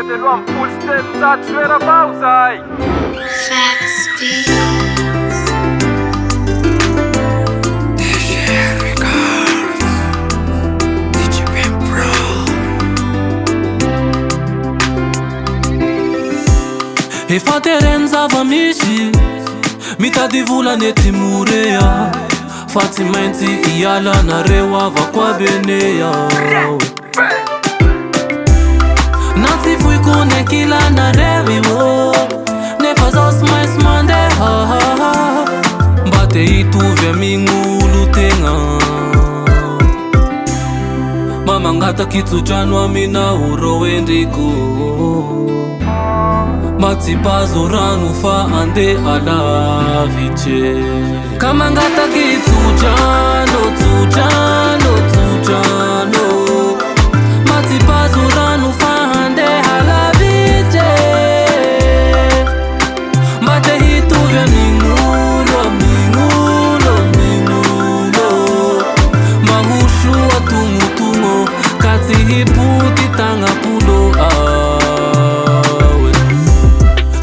de luam full step, ți-a șueră pauzai. Facts Beats. E fate renza vamishi Mita divula neti murea Fati menti iyala na rewa vakwa benea Nati fui kune kila na rewi wo Nefa zos mais mande ha ha ha Bate itu vya mingulu tenga Mama ngata kitu janwa mina uro wendiko Mati pazoranu fa ande ala viche Kama ngata ki tujano, tujano, tujano Mati pazoranu fa ande ala viche Mate hitu vya mingulo, mingulo, mingulo Mahushu wa tungo, kati hiputi tanga pulo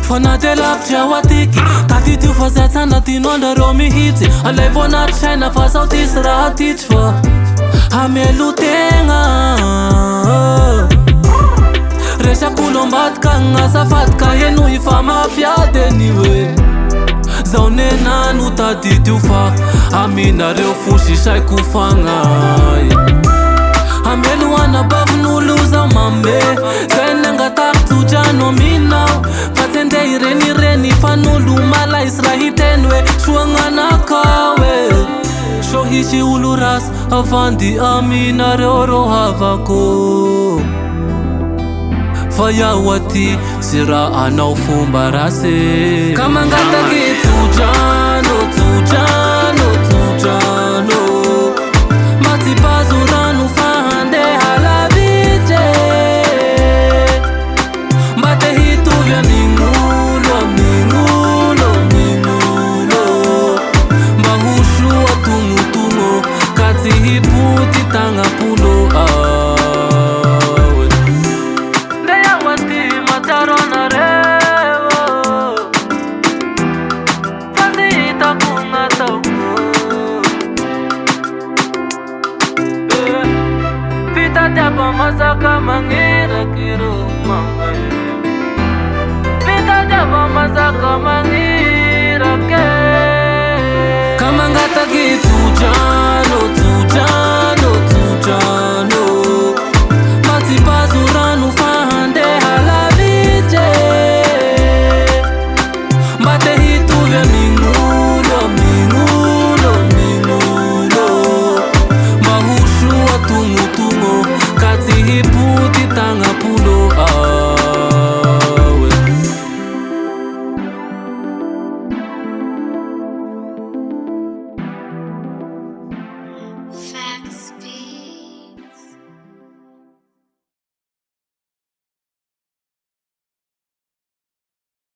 Fana de laf jawatiki Kati tu fa zetana tinonda romi hiti Alay vona tshena fa sautis raha tichfa Hamelu tenga Resha kulombat kanga safat ka yenu ifa mafia deniwe Zaune nanu tati tu fa Amina reu fushi shai kufanga Hamelu wana bavnu luza mambe Zenenga tak tujano minau Patende ireni reni fanulu mala israhitenwe Shuangana kawe Shohishi uluras avandi amina reoro havako Fayawati sira anaufumbarase Kama ngata tujano, tujano, tujano Mati pazuranu fahande halavite Mbate hitu vya mingulo, mingulo, mingulo Mbahushu wa tungo, kati hiputi tanga pulo awe Ndeya wati matarona rewo Fazi itakunga toko Pita japa masaka mangira kiro mangai Pita japa masaka mangira ke Kama ngata gitu